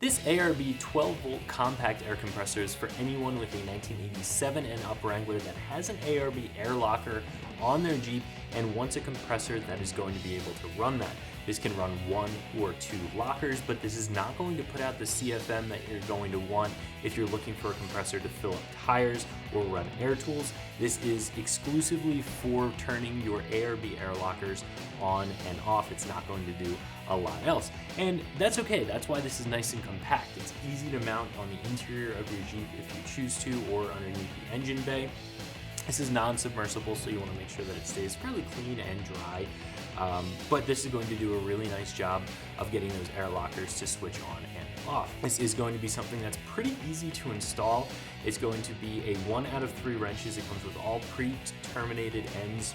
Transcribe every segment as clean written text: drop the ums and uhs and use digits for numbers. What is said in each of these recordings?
This ARB 12-volt compact air compressor is for anyone with a 1987 and up Wrangler that has an ARB Air Locker on their Jeep and wants a compressor that is going to be able to run that. This can run 1 or 2 lockers, but this is not going to put out the CFM that you're going to want if you're looking for a compressor to fill up tires or run air tools. This is exclusively for turning your ARB air lockers on and off. It's not going to do a lot else. And that's okay. That's why this is nice and compact. It's easy to mount on the interior of your Jeep if you choose to, or underneath the engine bay. This is non-submersible, so you want to make sure that it stays fairly clean and dry. But this is going to do a really nice job of getting those air lockers to switch on and off. This is going to be something that's pretty easy to install. It's going to be a 1 out of 3 wrenches. It comes with all pre-terminated ends.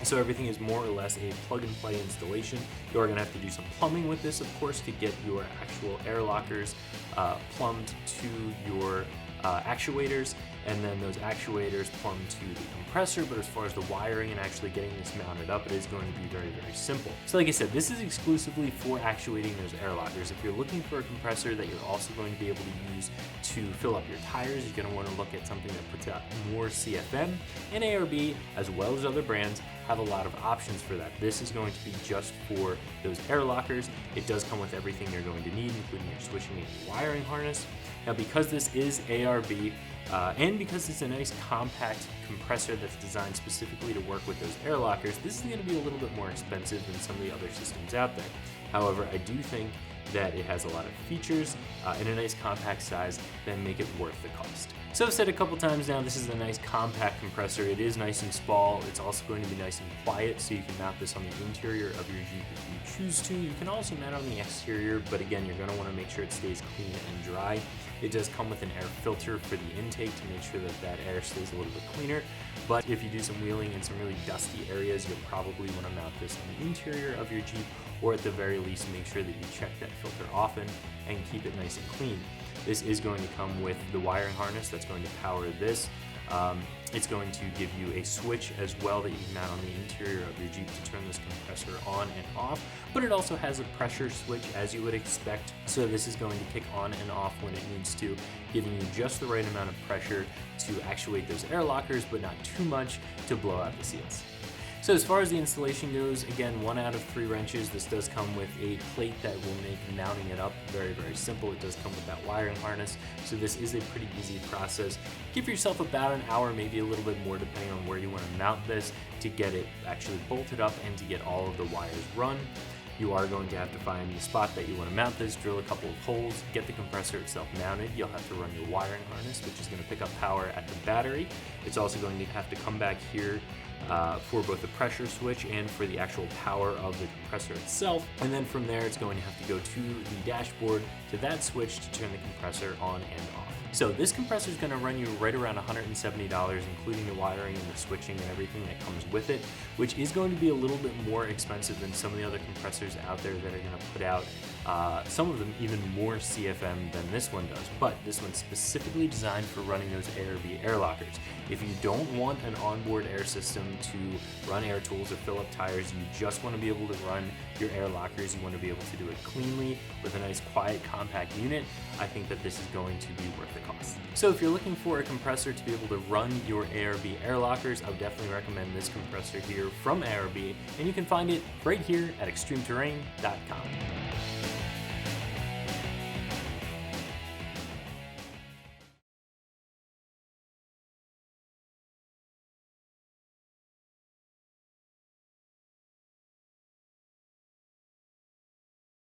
So everything is more or less a plug-and-play installation. You are going to have to do some plumbing with this, of course, to get your actual air lockers plumbed to your actuators, and then those actuators plumbed to the compressor. But as far as the wiring and actually getting this mounted up, it is going to be very, very simple. So like I said, this is exclusively for actuating those air lockers. If you're looking for a compressor that you're also going to be able to use to fill up your tires, you're going to want to look at something that puts out more CFM. And ARB, as well as other brands, have a lot of options for that. This is going to be just for those air lockers. It does come with everything you're going to need, including your switching and your wiring harness. Now, because this is ARB, and because it's a nice compact compressor that's designed specifically to work with those air lockers, this is going to be a little bit more expensive than some of the other systems out there. However, I do think that it has a lot of features in a nice compact size that make it worth the cost. So I've said a couple times now, this is a nice compact compressor. It is nice and small. It's also going to be nice and quiet, so you can mount this on the interior of your Jeep if you choose to. You can also mount on the exterior, but again, you're going to want to make sure it stays clean and dry. It does come with an air filter for the intake to make sure that that air stays a little bit cleaner. But if you do some wheeling in some really dusty areas, you'll probably want to mount this on the interior of your Jeep, or at the very least, make sure that you check that filter often and keep it nice and clean. This is going to come with the wiring harness that's going to power this. It's going to give you a switch as well that you can mount on the interior of your Jeep to turn this compressor on and off, but it also has a pressure switch, as you would expect. So this is going to kick on and off when it needs to, giving you just the right amount of pressure to actuate those air lockers, but not too much to blow out the seals. So as far as the installation goes, again, 1 out of 3 wrenches. This does come with a plate that will make mounting it up very, very simple. It does come with that wiring harness, so this is a pretty easy process. Give yourself about an hour, maybe a little bit more, depending on where you want to mount this, to get it actually bolted up and to get all of the wires run. You are going to have to find the spot that you want to mount this, drill a couple of holes, get the compressor itself mounted. You'll have to run your wiring harness, which is going to pick up power at the battery. It's also going to have to come back here for both the pressure switch and for the actual power of the compressor itself. And then from there, it's going to have to go to the dashboard, to that switch to turn the compressor on and off. So this compressor is going to run you right around $170, including the wiring and the switching and everything that comes with it, which is going to be a little bit more expensive than some of the other compressors out there that are going to put out some of them even more CFM than this one does. But this one's specifically designed for running those ARB air lockers. If you don't want an onboard air system to run air tools or fill up tires, you just want to be able to run your air lockers, you want to be able to do it cleanly with a nice quiet compact unit, I think that this is going to be worth the cost. So if you're looking for a compressor to be able to run your ARB air lockers, I would definitely recommend this compressor here from ARB, and you can find it right here at ExtremeTerrain.com.